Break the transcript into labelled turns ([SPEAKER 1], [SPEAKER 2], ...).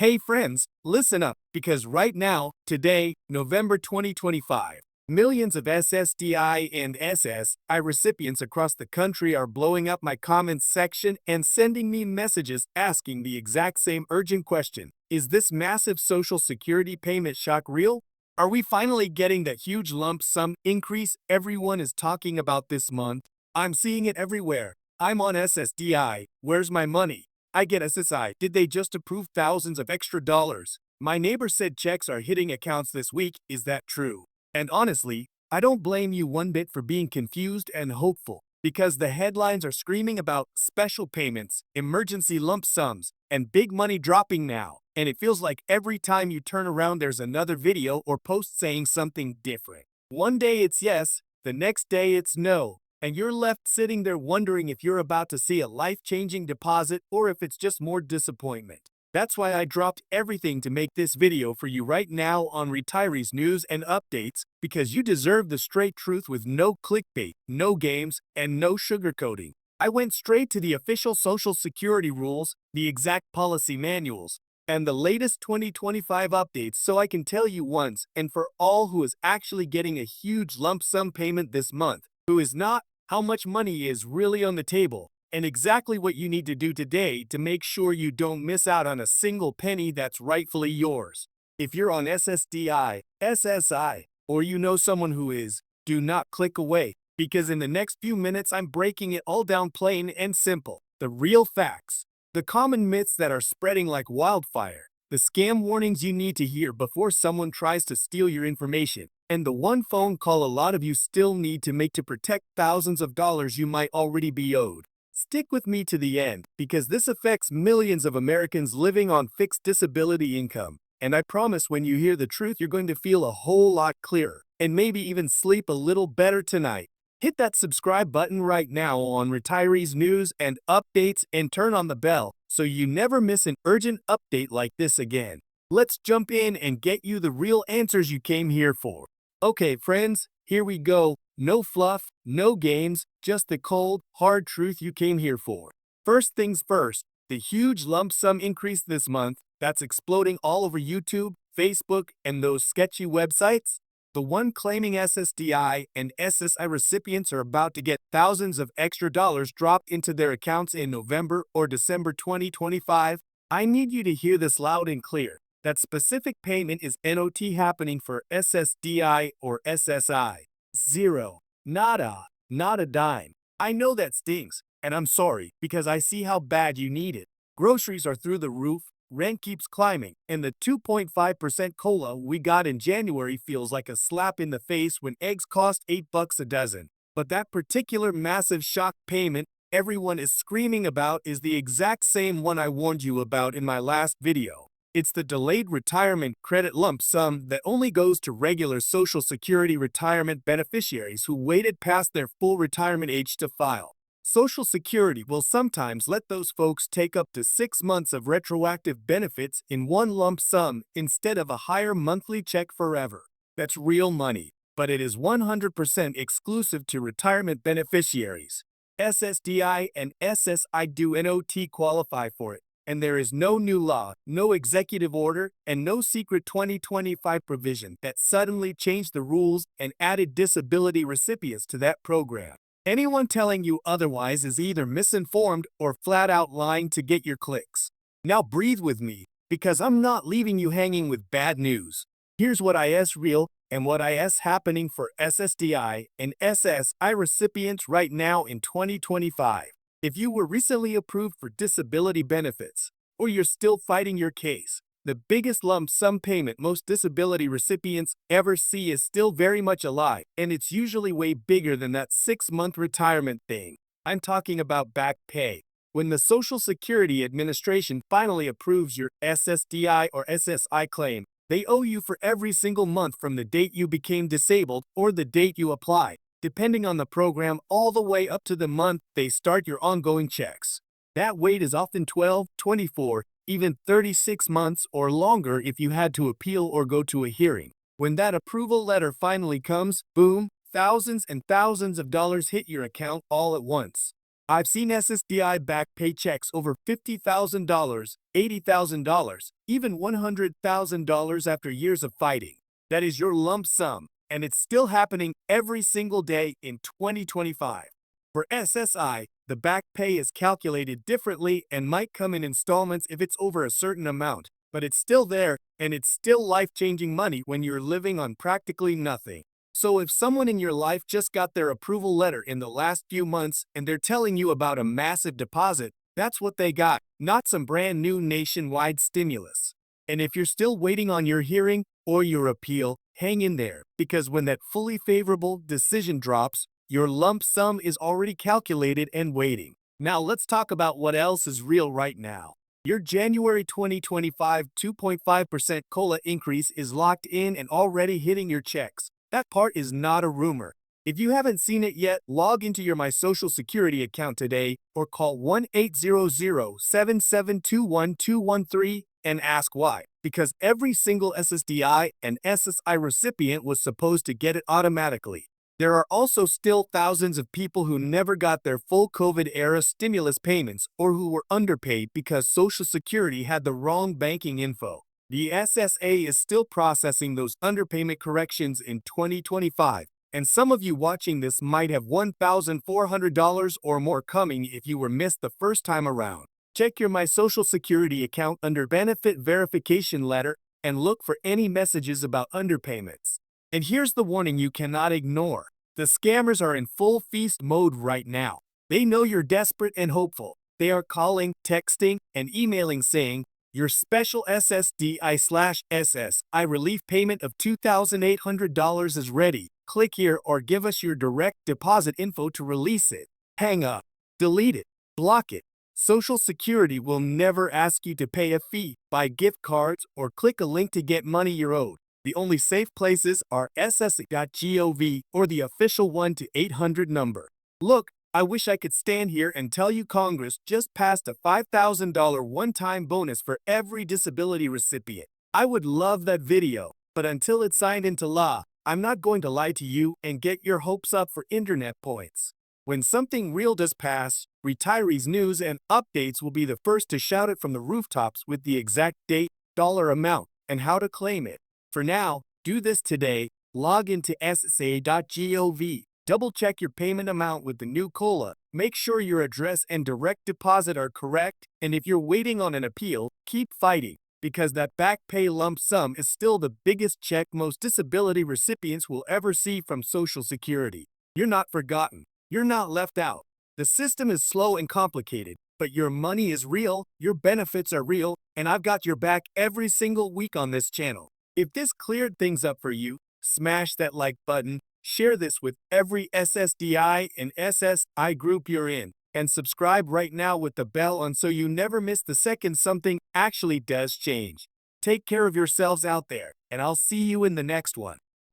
[SPEAKER 1] Hey friends, listen up, because right now, today, November 2025, millions of SSDI and SSI recipients across the country are blowing up my comments section and sending me messages asking the exact same urgent question. Is this massive Social Security payment shock real? Are we finally getting that huge lump sum increase everyone is talking about this month? I'm seeing it everywhere. I'm on SSDI. Where's my money? I get SSI. Did they just approve thousands of extra dollars? My neighbor said checks are hitting accounts this week. Is that true? And honestly, I don't blame you one bit for being confused and hopeful, because the headlines are screaming about special payments, emergency lump sums, and big money dropping now. And it feels like every time you turn around there's another video or post saying something different. One day it's yes, the next day it's no. And you're left sitting there wondering if you're about to see a life-changing deposit or if it's just more disappointment. That's why I dropped everything to make this video for you right now on retirees news and updates, because you deserve the straight truth with no clickbait, no games, and no sugarcoating. I went straight to the official Social Security rules, the exact policy manuals, and the latest 2025 updates, so I can tell you once and for all who is actually getting a huge lump sum payment this month, who is not, how much money is really on the table, and exactly what you need to do today to make sure you don't miss out on a single penny that's rightfully yours. If you're on SSDI, SSI, or you know someone who is, do not click away, because in the next few minutes I'm breaking it all down plain and simple. The real facts, the common myths that are spreading like wildfire, the scam warnings you need to hear before someone tries to steal your information, and the one phone call a lot of you still need to make to protect thousands of dollars you might already be owed. Stick with me to the end, because this affects millions of Americans living on fixed disability income. And I promise when you hear the truth, you're going to feel a whole lot clearer, and maybe even sleep a little better tonight. Hit that subscribe button right now on Retirees News and Updates and turn on the bell so you never miss an urgent update like this again. Let's jump in and get you the real answers you came here for. Okay, friends, here we go. No fluff, no games, just the cold, hard truth you came here for. First things first, the huge lump sum increase this month that's exploding all over YouTube, Facebook, and those sketchy websites. The one claiming SSDI and SSI recipients are about to get thousands of extra dollars dropped into their accounts in November or December 2025. I need you to hear this loud and clear. That specific payment is not happening for SSDI or SSI. Zero. Nada. Not a dime. I know that stings, and I'm sorry, because I see how bad you need it. Groceries are through the roof, rent keeps climbing, and the 2.5% COLA we got in January feels like a slap in the face when eggs cost $8 a dozen. But that particular massive shock payment everyone is screaming about is the exact same one I warned you about in my last video. It's the delayed retirement credit lump sum that only goes to regular Social Security retirement beneficiaries who waited past their full retirement age to file. Social Security will sometimes let those folks take up to 6 months of retroactive benefits in one lump sum instead of a higher monthly check forever. That's real money, but it is 100% exclusive to retirement beneficiaries. SSDI and SSI do not qualify for it. And there is no new law, no executive order, and no secret 2025 provision that suddenly changed the rules and added disability recipients to that program. Anyone telling you otherwise is either misinformed or flat out lying to get your clicks. Now breathe with me, because I'm not leaving you hanging with bad news. Here's what is real and what is happening for SSDI and SSI recipients right now in 2025. If you were recently approved for disability benefits, or you're still fighting your case, the biggest lump sum payment most disability recipients ever see is still very much alive, and it's usually way bigger than that 6-month retirement thing. I'm talking about back pay. When the Social Security Administration finally approves your SSDI or SSI claim, they owe you for every single month from the date you became disabled or the date you applied, depending on the program, all the way up to the month they start your ongoing checks. That wait is often 12, 24, even 36 months or longer if you had to appeal or go to a hearing. When that approval letter finally comes, boom, thousands and thousands of dollars hit your account all at once. I've seen SSDI back paychecks over $50,000, $80,000, even $100,000 after years of fighting. That is your lump sum, and it's still happening every single day in 2025. For SSI, the back pay is calculated differently and might come in installments if it's over a certain amount, but it's still there, and it's still life-changing money when you're living on practically nothing. So if someone in your life just got their approval letter in the last few months and they're telling you about a massive deposit, that's what they got, not some brand new nationwide stimulus. And if you're still waiting on your hearing or your appeal, hang in there, because when that fully favorable decision drops, your lump sum is already calculated and waiting. Now let's talk about what else is real right now. Your January 2025 2.5% COLA increase is locked in and already hitting your checks. That part is not a rumor. If you haven't seen it yet, log into your My Social Security account today or call 1-800-772-1213 and ask why. Because every single SSDI and SSI recipient was supposed to get it automatically. There are also still thousands of people who never got their full COVID-era stimulus payments or who were underpaid because Social Security had the wrong banking info. The SSA is still processing those underpayment corrections in 2025, and some of you watching this might have $1,400 or more coming if you were missed the first time around. Check your My Social Security account under Benefit Verification Letter and look for any messages about underpayments. And here's the warning you cannot ignore. The scammers are in full feast mode right now. They know you're desperate and hopeful. They are calling, texting, and emailing saying, your special SSDI/SSI relief payment of $2,800 is ready. Click here or give us your direct deposit info to release it. Hang up, delete it, block it. Social Security will never ask you to pay a fee, buy gift cards, or click a link to get money you're owed. The only safe places are ssa.gov or the official 1-800 number. Look, I wish I could stand here and tell you Congress just passed a $5,000 one-time bonus for every disability recipient. I would love that video, but until it's signed into law, I'm not going to lie to you and get your hopes up for internet points. When something real does pass, Retirees News and Updates will be the first to shout it from the rooftops with the exact date, dollar amount, and how to claim it. For now, do this today. Log into ssa.gov. Double-check your payment amount with the new COLA. Make sure your address and direct deposit are correct. And if you're waiting on an appeal, keep fighting, because that back pay lump sum is still the biggest check most disability recipients will ever see from Social Security. You're not forgotten. You're not left out. The system is slow and complicated, but your money is real, your benefits are real, and I've got your back every single week on this channel. If this cleared things up for you, smash that like button, share this with every SSDI and SSI group you're in, and subscribe right now with the bell on so you never miss the second something actually does change. Take care of yourselves out there, and I'll see you in the next one.